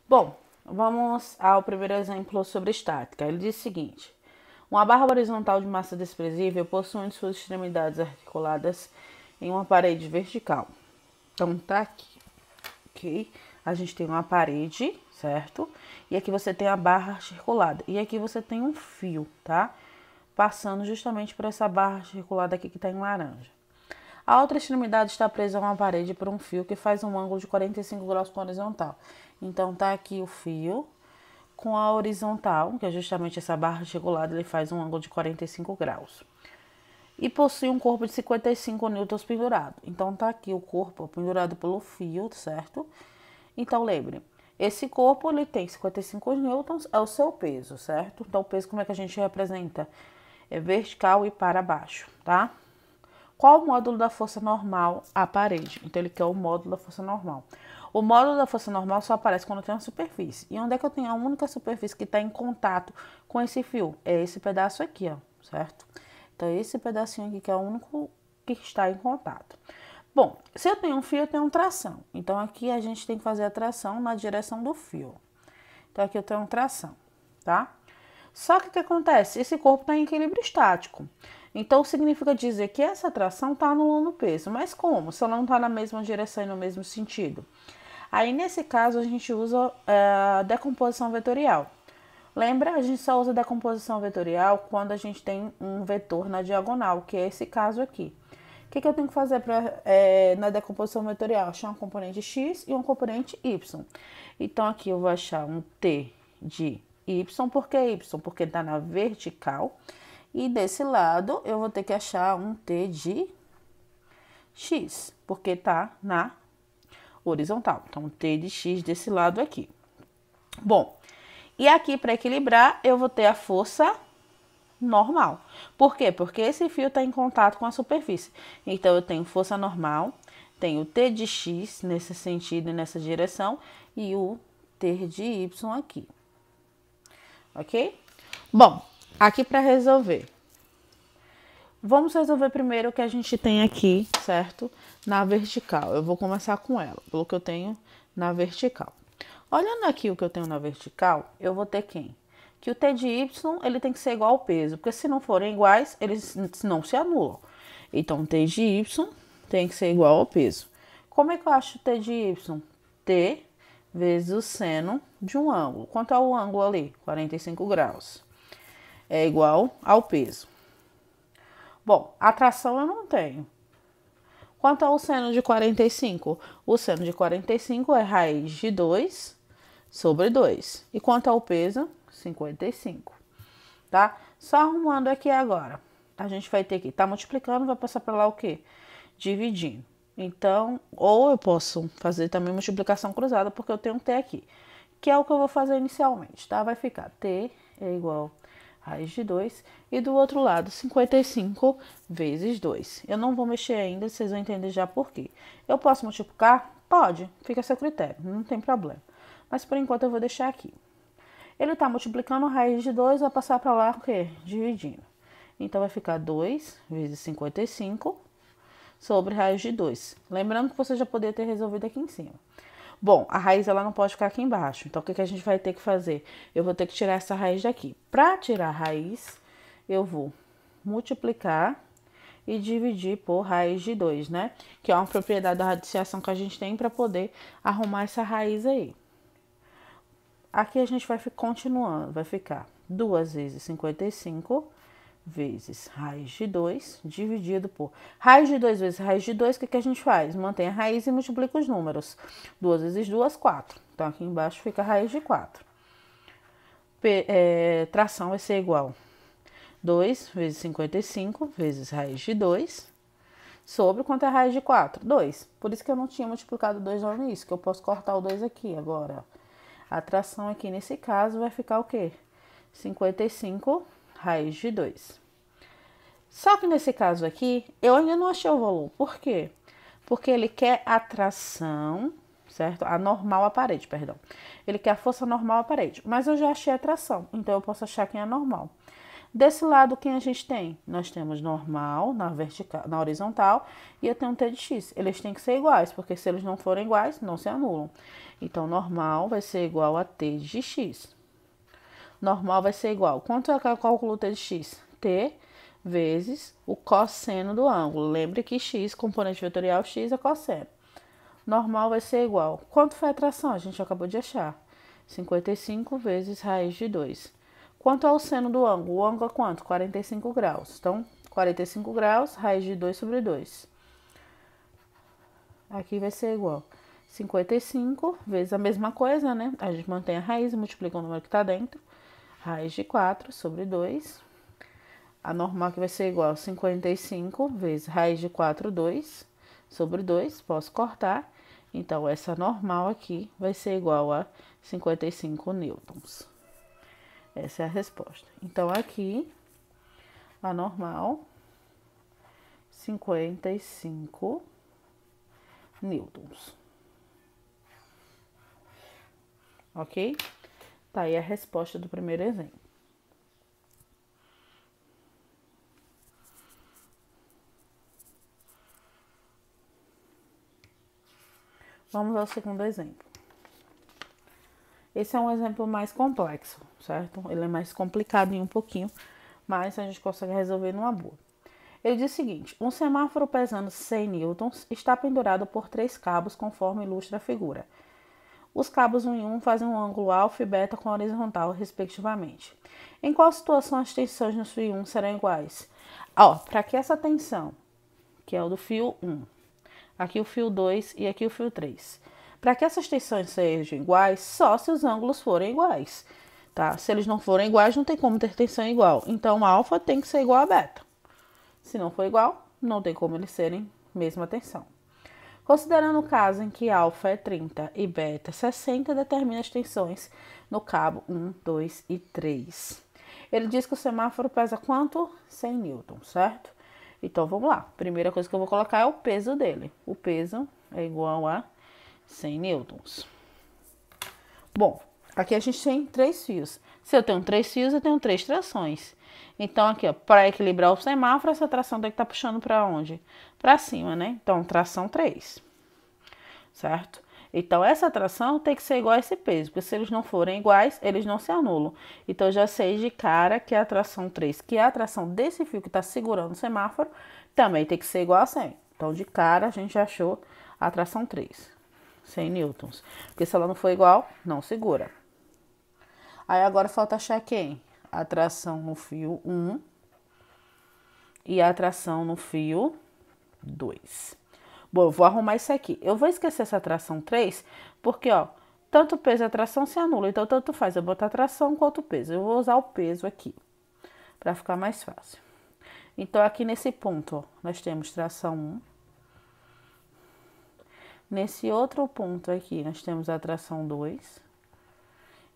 Bom, vamos ao primeiro exemplo sobre estática. Ele diz o seguinte: uma barra horizontal de massa desprezível possui suas extremidades articuladas em uma parede vertical. Então tá aqui, ok? A gente tem uma parede, certo? E aqui você tem a barra articulada. E aqui você tem um fio, tá? Passando justamente por essa barra articulada aqui que tá em laranja. A outra extremidade está presa a uma parede por um fio que faz um ângulo de 45 graus com a horizontal. Então tá aqui o fio com a horizontal, que é justamente essa barra articulada, ele faz um ângulo de 45 graus. E possui um corpo de 55 newtons pendurado. Então tá aqui o corpo pendurado pelo fio, certo? Então lembre, esse corpo ele tem 55 newtons, é o seu peso, certo? Então o peso como é que a gente representa? É vertical e para baixo, tá? Qual o módulo da força normal à parede? Então, ele quer o módulo da força normal. O módulo da força normal só aparece quando tem uma superfície. E onde é que eu tenho a única superfície que está em contato com esse fio? É esse pedaço aqui, ó, certo? Então, esse pedacinho aqui que é o único que está em contato. Bom, se eu tenho um fio, eu tenho tração. Então, aqui a gente tem que fazer a tração na direção do fio. Então, aqui eu tenho tração, tá? Só que o que acontece? Esse corpo está em equilíbrio estático. Então, significa dizer que essa tração está anulando o peso. Mas como? Se ela não está na mesma direção e no mesmo sentido. Aí, nesse caso, a gente usa a decomposição vetorial. Lembra? A gente só usa decomposição vetorial quando a gente tem um vetor na diagonal, que é esse caso aqui. O que eu tenho que fazer na decomposição vetorial? Achar um componente x e um componente y. Então, aqui eu vou achar um t de y. Por que y? Porque está na vertical. E desse lado, eu vou ter que achar um t de x, porque está na horizontal. Então, t de x desse lado aqui. Bom, e aqui para equilibrar, eu vou ter a força normal. Por quê? Porque esse fio está em contato com a superfície. Então, eu tenho força normal, tenho t de x nesse sentido e nessa direção, e o t de y aqui. Ok? Bom, aqui para resolver. Vamos resolver primeiro o que a gente tem aqui, certo? Na vertical. Eu vou começar com ela, pelo que eu tenho na vertical. Olhando aqui o que eu tenho na vertical, eu vou ter quem? Que o t de y ele tem que ser igual ao peso, porque se não forem iguais, eles não se anulam. Então, t de y tem que ser igual ao peso. Como é que eu acho t de y? T vezes o seno de um ângulo. Quanto é o ângulo ali? 45 graus. É igual ao peso. Bom, a tração eu não tenho. Quanto ao seno de 45? O seno de 45 é raiz de 2 sobre 2. E quanto ao peso? 55. Tá? Só arrumando aqui agora. A gente vai ter que estar multiplicando, vai passar para lá o quê? Dividindo. Então, ou eu posso fazer também multiplicação cruzada, porque eu tenho um t aqui. Que é o que eu vou fazer inicialmente, tá? Vai ficar t é igual a raiz de 2. E do outro lado, 55 vezes 2. Eu não vou mexer ainda, vocês vão entender já por quê. Eu posso multiplicar? Pode, fica a seu critério, não tem problema. Mas por enquanto eu vou deixar aqui. Ele está multiplicando a raiz de 2, vai passar para lá o quê? Dividindo. Então, vai ficar 2 vezes 55 sobre raiz de 2. Lembrando que você já poderia ter resolvido aqui em cima. Bom, a raiz ela não pode ficar aqui embaixo. Então, o que a gente vai ter que fazer? Eu vou ter que tirar essa raiz daqui. Para tirar a raiz, eu vou multiplicar e dividir por raiz de 2, né? Que é uma propriedade da radiciação que a gente tem para poder arrumar essa raiz aí. Aqui a gente vai continuando, vai ficar 2 vezes 55 vezes raiz de 2 dividido por raiz de 2 vezes raiz de 2, o que a gente faz? Mantém a raiz e multiplica os números. 2 vezes 2, 4. Então, aqui embaixo fica a raiz de 4. Tração vai ser igual 2 vezes 55 vezes raiz de 2 sobre quanto é a raiz de 4? 2. Por isso que eu não tinha multiplicado 2 no início, que eu posso cortar o 2 aqui agora. A tração aqui nesse caso vai ficar o quê? 55 raiz de 2. Só que nesse caso aqui, eu ainda não achei o valor. Por quê? Porque ele quer a tração, certo? A normal à parede, perdão. Ele quer a força normal à parede. Mas eu já achei a tração, então eu posso achar quem é normal. Desse lado, quem a gente tem? Nós temos normal na vertical, na horizontal, e eu tenho um t de x. Eles têm que ser iguais, porque se eles não forem iguais, não se anulam. Então, normal vai ser igual a t de x. Normal vai ser igual. Quanto é que eu calculo t de x? T vezes o cosseno do ângulo. Lembre que x, componente vetorial x, é cosseno. Normal vai ser igual. Quanto foi a tração? A gente acabou de achar. 55 vezes raiz de 2. Quanto é o seno do ângulo? O ângulo é quanto? 45 graus. Então, 45 graus, raiz de 2 sobre 2. Aqui vai ser igual 55 vezes a mesma coisa, né? A gente mantém a raiz e multiplica o número que está dentro. Raiz de 4 sobre 2. A normal que vai ser igual a 55 vezes raiz de 4, 2 sobre 2. Posso cortar. Então, essa normal aqui vai ser igual a 55 nêutrons. Essa é a resposta. Então, aqui, a normal, 55 nêutrons. Ok? Tá aí a resposta do primeiro exemplo. Vamos ao segundo exemplo. Esse é um exemplo mais complexo, certo? Ele é mais complicado um pouquinho, mas a gente consegue resolver numa boa. Ele diz o seguinte: um semáforo pesando 100 newtons está pendurado por 3 cabos, conforme ilustra a figura. Os cabos 1 e 1 fazem um ângulo alfa e beta com a horizontal, respectivamente. Em qual situação as tensões no fio 1 serão iguais? Para que essa tensão, que é o do fio 1, aqui o fio 2 e aqui o fio 3. Para que essas tensões sejam iguais, só se os ângulos forem iguais, tá? Se eles não forem iguais, não tem como ter tensão igual. Então, alfa tem que ser igual a beta. Se não for igual, não tem como eles serem mesma tensão. Considerando o caso em que alfa é 30 e beta 60, determina as tensões no cabo 1, 2 e 3. Ele diz que o semáforo pesa quanto? 100 newtons, certo? Então, vamos lá. Primeira coisa que eu vou colocar é o peso dele. O peso é igual a 100 newtons. Bom, aqui a gente tem 3 fios. Se eu tenho 3 fios, eu tenho 3 trações. Então, aqui, para equilibrar o semáforo, essa tração tem que estar puxando para onde? Para cima, né? Então, tração 3. Certo? Então, essa tração tem que ser igual a esse peso, porque se eles não forem iguais, eles não se anulam. Então, eu já sei de cara que a tração 3, que é a tração desse fio que está segurando o semáforo, também tem que ser igual a 100. Então, de cara, a gente achou a tração 3, 100 newtons. Porque se ela não for igual, não segura. Aí, agora falta achar quem? A tração no fio 1 e a tração no fio 2. Bom, eu vou arrumar isso aqui. Eu vou esquecer essa tração 3, porque, tanto o peso e a tração se anulam. Então, tanto faz eu botar a tração quanto o peso. Eu vou usar o peso aqui, para ficar mais fácil. Então, aqui nesse ponto, nós temos tração 1. Nesse outro ponto aqui, nós temos a tração 2.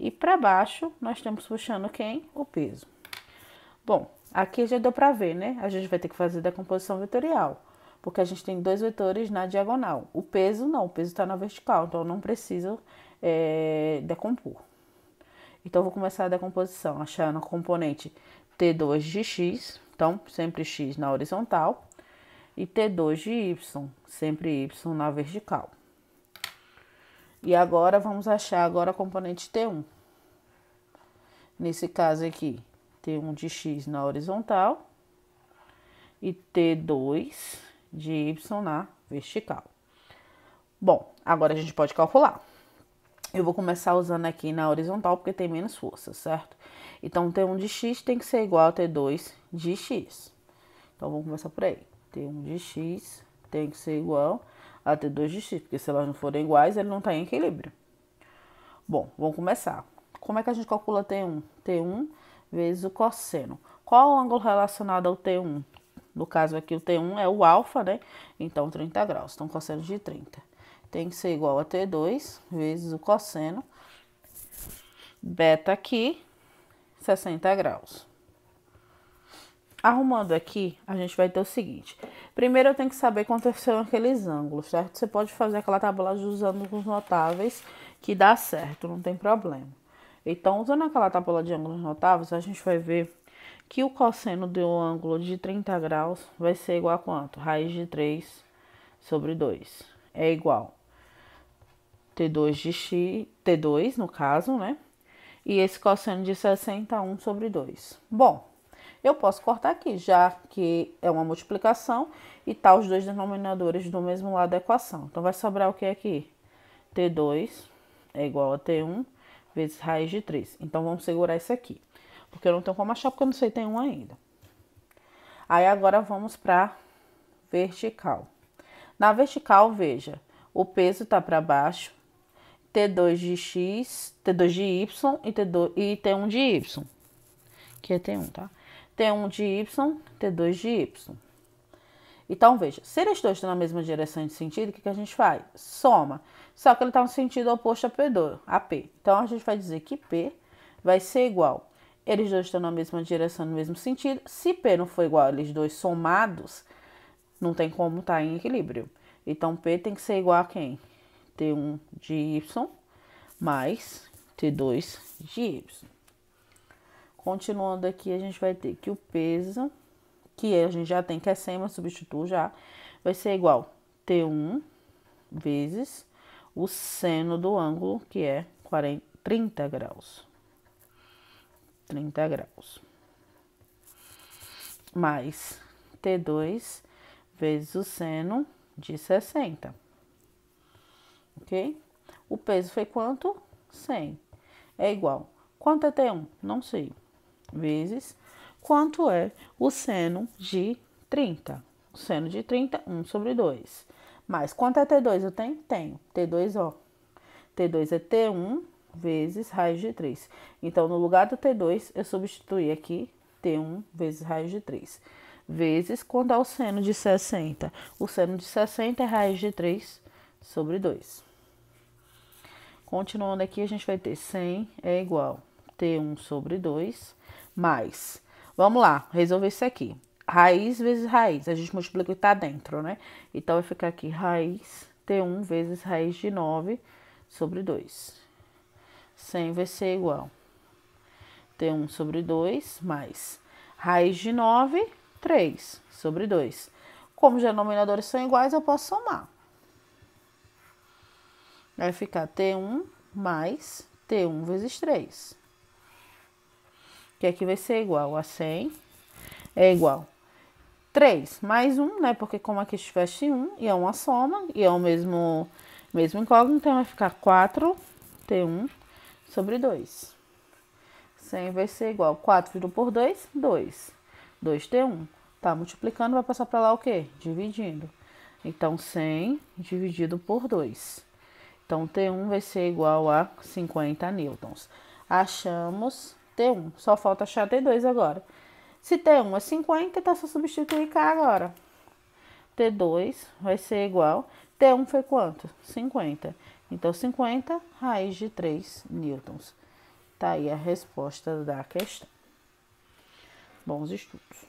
E para baixo, nós temos puxando quem? O peso. Bom, aqui já deu para ver, né? A gente vai ter que fazer decomposição vetorial, porque a gente tem 2 vetores na diagonal. O peso não, o peso está na vertical, então eu não preciso decompor. Então, eu vou começar a decomposição, achando a componente T2 de x, então, sempre x na horizontal, e T2 de y, sempre y na vertical. E agora, vamos achar agora a componente T1. Nesse caso aqui, T1 de x na horizontal e T2 de y na vertical. Bom, agora a gente pode calcular. Eu vou começar usando aqui na horizontal porque tem menos força, certo? Então, T1 de x tem que ser igual a T2 de x. Então, vamos começar por aí. T1 de x tem que ser igual a T2 de x, porque se elas não forem iguais, ele não está em equilíbrio. Bom, vamos começar. Como é que a gente calcula T1? T1 vezes o cosseno. Qual o ângulo relacionado ao T1? No caso aqui, o T1 é o alfa, né? Então, 30 graus. Então, cosseno de 30 tem que ser igual a T2 vezes o cosseno. Beta aqui, 60 graus. Arrumando aqui, a gente vai ter o seguinte. Primeiro, eu tenho que saber quanto são aqueles ângulos, certo? Você pode fazer aquela tabulagem usando os notáveis, que dá certo, não tem problema. Então, usando aquela tabela de ângulos notáveis, a gente vai ver que o cosseno do ângulo de 30 graus vai ser igual a quanto? Raiz de 3 sobre 2. É igual T2 de x, T2 no caso, né? E esse cosseno de 60, 1 sobre 2. Bom, eu posso cortar aqui, já que é uma multiplicação e tá os dois denominadores do mesmo lado da equação. Então, vai sobrar o que aqui? T2 é igual a T1 vezes raiz de 3. Então, vamos segurar isso aqui. Porque eu não tenho como achar, porque eu não sei T1 ainda. Aí, agora, vamos para vertical. Na vertical, veja, o peso tá para baixo, T2 de x, T2 de y e T1 de y. Que é T1, tá? T1 de y, T2 de y. Então, veja, se eles dois estão na mesma direção de sentido, o que a gente faz? Soma. Só que ele está no sentido oposto a P. Então, a gente vai dizer que P vai ser igual. Eles dois estão na mesma direção, no mesmo sentido. Se P não for igual a eles dois somados, não tem como estar em equilíbrio. Então, P tem que ser igual a quem? T1 de y mais T2 de y. Continuando aqui, a gente vai ter que o peso, que a gente já tem que é 100, mas substituo já, vai ser igual a T1 vezes o seno do ângulo, que é 30 graus. 30 graus. Mais T2 vezes o seno de 60. Ok? O peso foi quanto? 100. É igual. Quanto é T1? Não sei. Vezes quanto é o seno de 30. O seno de 30, 1 sobre 2. Mais quanto é T2? Eu tenho? Tenho. T2, ó. T2 é T1 vezes raiz de 3. Então, no lugar do T2, eu substituí aqui T1 vezes raiz de 3. Vezes quanto é o seno de 60? O seno de 60 é raiz de 3 sobre 2. Continuando aqui, a gente vai ter 100 é igual a T1 sobre 2 mais, vamos lá, resolver isso aqui. Raiz vezes raiz, a gente multiplica o que tá dentro, né? Então, vai ficar aqui raiz T1 vezes raiz de 9 sobre 2. 100 vai ser igual a T1 sobre 2 mais raiz de 9, 3 sobre 2. Como os denominadores são iguais, eu posso somar. Vai ficar T1 mais T1 vezes 3. Que aqui vai ser igual a 100. É igual 3 mais 1, né? Porque como aqui tivesse 1, e é uma soma, e é o mesmo incógnito, então vai ficar 4 T1 sobre 2. 100 vai ser igual a 4 dividido por 2, 2. 2T1. Tá multiplicando, vai passar para lá o quê? Dividindo. Então, 100 dividido por 2. Então, T1 vai ser igual a 50 newtons. Achamos T1. Só falta achar T2 agora. Se T1 é 50, então é só substituir cá agora. T2 vai ser igual. T1 foi quanto? 50. Então, 50 raiz de 3 newtons. Tá aí a resposta da questão. Bons estudos.